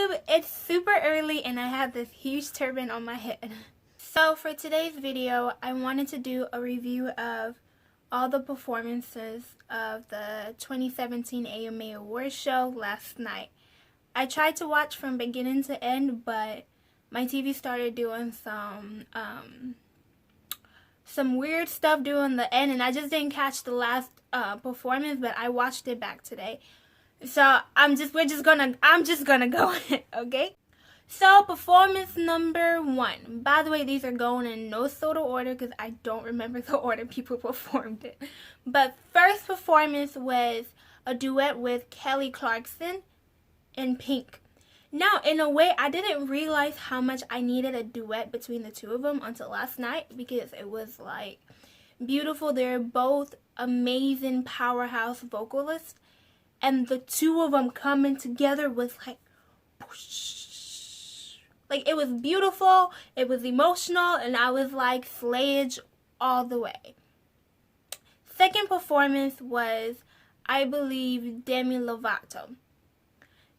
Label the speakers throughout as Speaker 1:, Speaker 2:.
Speaker 1: YouTube, it's super early and I have this huge turban on my head. So for today's video, I wanted to do a review of all the performances of the 2017 AMA Awards show last night. I tried to watch from beginning to end, but my TV started doing some weird stuff during the end, and I just didn't catch the last performance, but I watched it back today. So I'm just gonna go in, okay? So performance number 1. By the way, these are going in no sort of order because I don't remember the order people performed it. But first performance was a duet with Kelly Clarkson in Pink. Now, in a way, I didn't realize how much I needed a duet between the two of them until last night because it was like beautiful. They're both amazing powerhouse vocalists, and the two of them coming together was like whoosh. Like, it was beautiful, it was emotional, and I was like slayage all the way. Second performance was, I believe, Demi Lovato.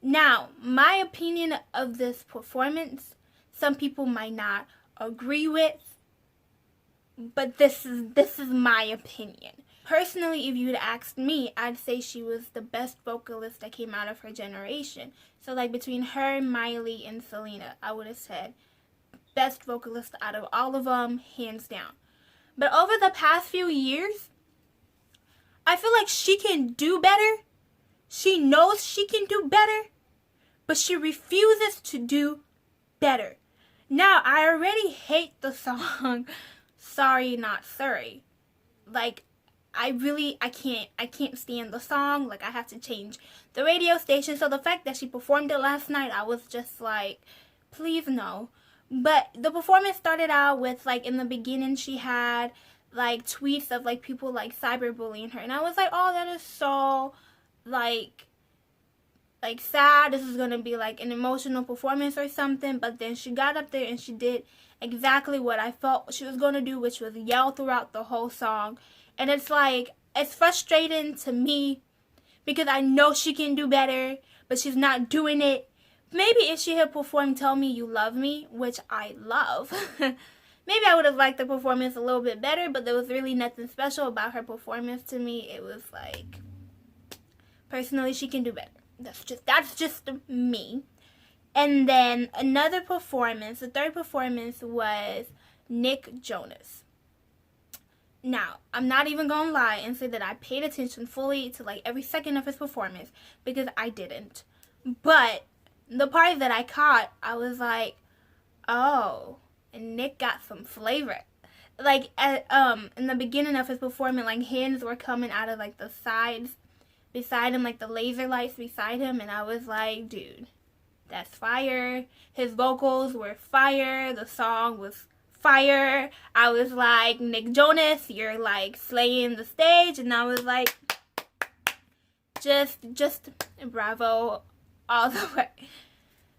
Speaker 1: Now, my opinion of this performance, some people might not agree with, but this is my opinion. Personally, if you had asked me, I'd say she was the best vocalist that came out of her generation. So like between her, Miley, and Selena, I would have said best vocalist out of all of them, hands down. But over the past few years, I feel like she can do better. She knows she can do better, but she refuses to do better. Now, I already hate the song Sorry Not Sorry. Like, I can't stand the song. Like, I have to change the radio station. So the fact that she performed it last night, I was just like, please no. But the performance started out with, like, in the beginning she had like tweets of like people like cyberbullying her, and I was like, oh, that is so like sad. This is gonna be like an emotional performance or something. But then she got up there and she did exactly what I felt she was gonna do, which was yell throughout the whole song. And it's like, it's frustrating to me because I know she can do better, but she's not doing it. Maybe if she had performed Tell Me You Love Me, which I love, maybe I would have liked the performance a little bit better, but there was really nothing special about her performance to me. It was like, personally, she can do better. That's just me. And then another performance, the third performance was Nick Jonas. Now, I'm not even gonna lie and say that I paid attention fully to like every second of his performance because I didn't. But the part that I caught, I was like, oh, and Nick got some flavor. Like in the beginning of his performance, like hands were coming out of like the sides beside him, like the laser lights beside him, and I was like, dude, that's fire. His vocals were fire. The song was fire. I was like, Nick Jonas, you're like slaying the stage. And I was like, just bravo all the way.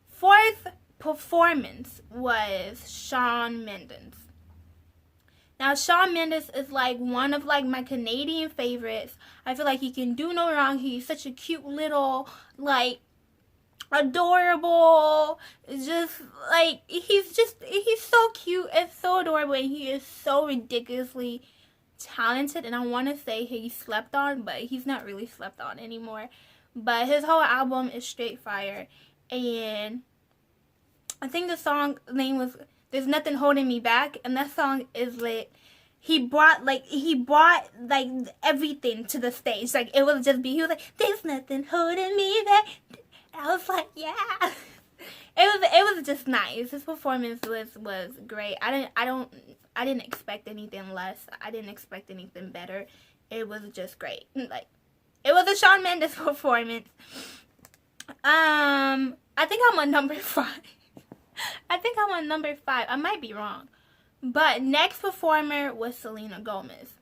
Speaker 1: Fourth performance was Shawn Mendes. Now, Shawn Mendes is like one of like my Canadian favorites. I feel like he can do no wrong. He's such a cute little, like, adorable, just like he's so cute and so adorable, and he is so ridiculously talented. And I want to say he slept on, but he's not really slept on anymore. But his whole album is straight fire, and I think the song name was There's Nothing Holding Me Back, and that song is lit. He brought everything to the stage. Like, it was just he was like, there's nothing holding me back. I was like, yeah. It was just nice. His performance was great. I didn't expect anything less. I didn't expect anything better. It was just great. Like, it was a Shawn Mendes performance. I think I'm on number 5. I might be wrong. But next performer was Selena Gomez.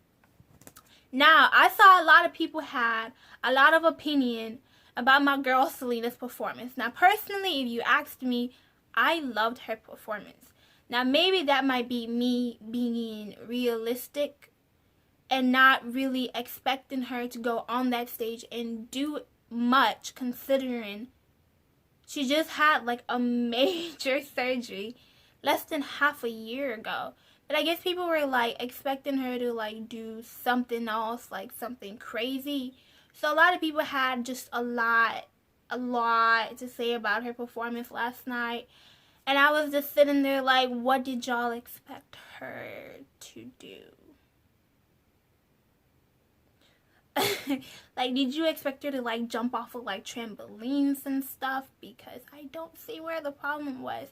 Speaker 1: Now, I saw a lot of people had a lot of opinion about my girl Selena's performance. Now, personally, if you asked me, I loved her performance. Now, maybe that might be me being realistic and not really expecting her to go on that stage and do much, considering She just had like a major surgery less than half a year ago. But I guess people were like expecting her to like do something else, like something crazy. So a lot of people had just a lot to say about her performance last night. And I was just sitting there like, what did y'all expect her to do? Like, did you expect her to like jump off of like trampolines and stuff? Because I don't see where the problem was.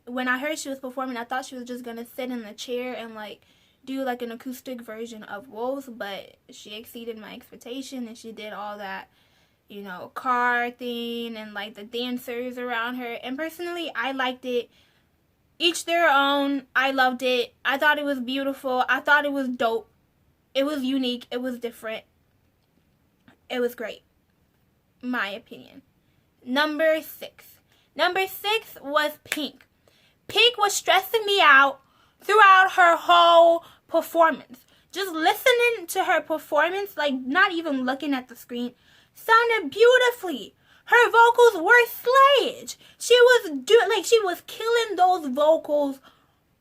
Speaker 1: When I heard she was performing, I thought she was just gonna sit in the chair and like do like an acoustic version of Wolves, but she exceeded my expectation and she did all that, you know, car thing and like the dancers around her. And personally, I liked it. Each their own. I loved it. I thought it was beautiful. I thought it was dope. It was unique. It was different. It was great. My opinion. Number 6. Number 6 was Pink. Pink was stressing me out throughout her whole performance. Just listening to her performance, like not even looking at the screen, sounded beautifully. Her vocals were slayage. She was killing those vocals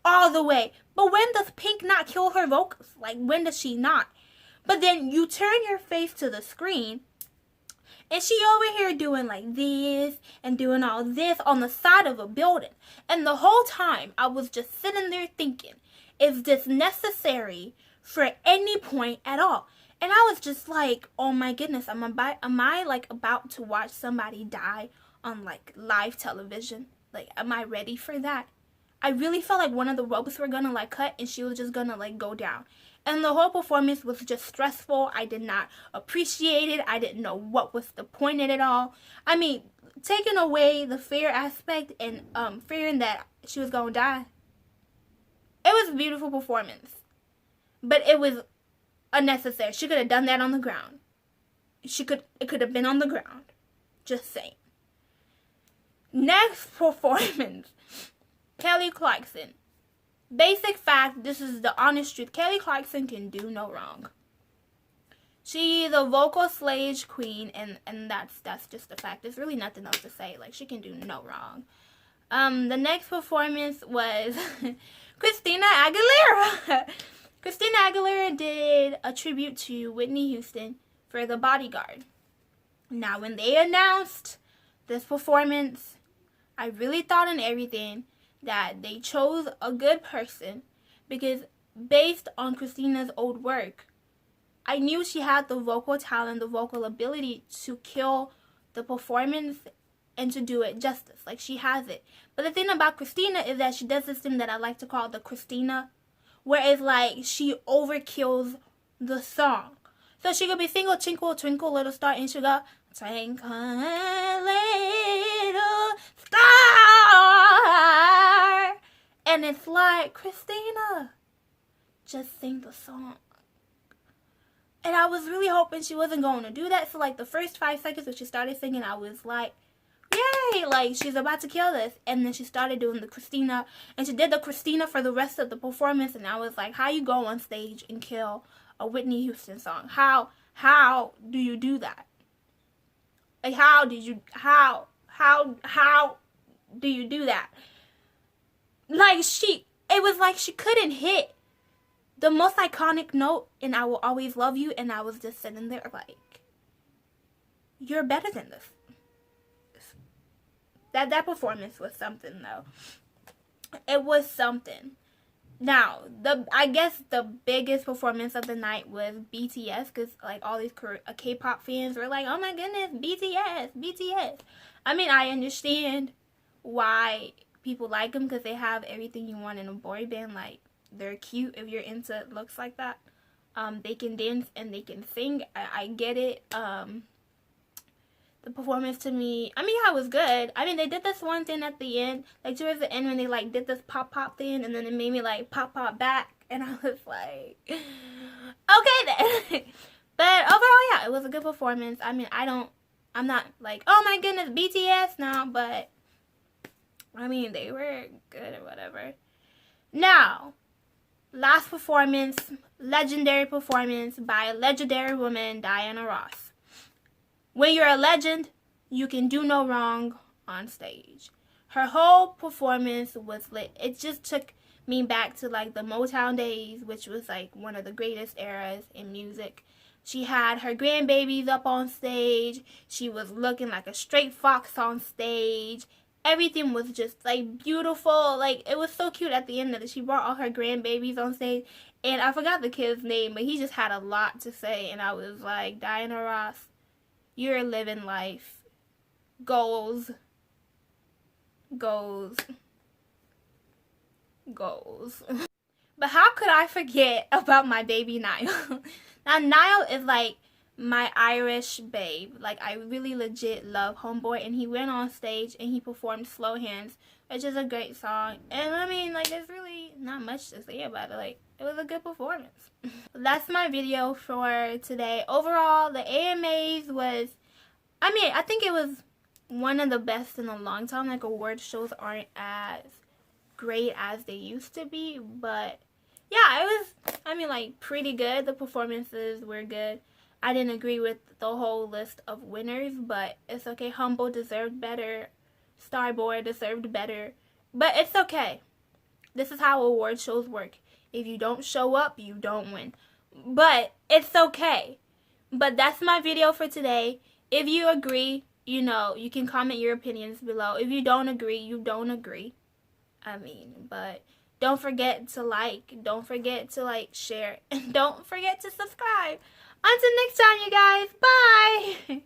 Speaker 1: all the way. But when does Pink not kill her vocals? Like, when does she not? But then you turn your face to the screen, and she over here doing like this and doing all this on the side of a building. And the whole time, I was just sitting there thinking, is this necessary for any point at all? And I was just like, oh my goodness, am I like about to watch somebody die on like live television? Like, am I ready for that? I really felt like one of the ropes were gonna like cut and she was just gonna like go down. And the whole performance was just stressful. I did not appreciate it. I didn't know what was the point in it all. I mean, taking away the fear aspect and fearing that she was gonna die. It was a beautiful performance. But it was unnecessary. She could have done that on the ground. It could have been on the ground. Just saying. Next performance. Kelly Clarkson. Basic fact, this is the honest truth. Kelly Clarkson can do no wrong. She is a vocal slayage queen, and that's just a fact. There's really nothing else to say. Like, she can do no wrong. The next performance was Christina Aguilera. Christina Aguilera did a tribute to Whitney Houston for The Bodyguard. Now, when they announced this performance, I really thought in everything that they chose a good person, because based on Christina's old work, I knew she had the vocal talent, the vocal ability to kill the performance and to do it justice. Like, she has it. But the thing about Christina is that she does this thing that I like to call the Christina, where it's like she overkills the song. So she could be singing Twinkle, Twinkle, Little Star, and she'll go, Twinkle, Little Star. And it's like, Christina, just sing the song. And I was really hoping she wasn't going to do that. So like the first 5 seconds when she started singing, I was like, yay, like she's about to kill this. And then she started doing the Christina, and she did the Christina for the rest of the performance. And I was like, how you go on stage and kill a Whitney Houston song? How do you do that? Like, how do you do that? Like, it was like she couldn't hit the most iconic note in I Will Always Love You, and I was just sitting there like, you're better than this. That performance was something, though. It was something. Now, I guess the biggest performance of the night was BTS, because like all these K-pop fans were like, oh my goodness, BTS. I mean, I understand why people like them, because they have everything you want in a boy band. Like, they're cute if you're into looks like that. They can dance and they can sing. I get it. The performance to me, I mean, yeah, it was good. I mean, they did this one thing at the end, like towards the end when they like did this pop thing, and then it made me like pop back, and I was like, okay then. But overall, yeah, it was a good performance. I mean, I'm not like, oh my goodness, BTS now, but I mean, they were good or whatever. Now, last performance, legendary performance by a legendary woman, Diana Ross. When you're a legend, You can do no wrong on stage. Her whole performance was lit. It just took me back to like the Motown days, which was like one of the greatest eras in music. She had her grandbabies up on stage. She was looking like a straight fox on stage. Everything was just like beautiful. Like, it was so cute at the end that she brought all her grandbabies on stage. And I forgot the kid's name, but he just had a lot to say. And I was like, Diana Ross, you're living life. Goals. But how could I forget about my baby Niall? Now, Niall is like my Irish babe. Like, I really legit love Homeboy, and he went on stage and he performed Slow Hands, which is a great song. And I mean, like, there's really not much to say about it. Like, it was a good performance. That's my video for today. Overall, the AMAs was, I mean, I think it was one of the best in a long time. Like, award shows aren't as great as they used to be, but yeah, it was, I mean, like, pretty good. The performances were good. I didn't agree with the whole list of winners, but it's okay. Humble deserved better. Starboy deserved better, but it's okay. This is how award shows work. If you don't show up, you don't win, but it's okay. But that's my video for today. If you agree, you know, you can comment your opinions below. If you don't agree, you don't agree. I mean, but don't forget to like, don't forget to like, share, and don't forget to subscribe. Until next time, you guys. Bye.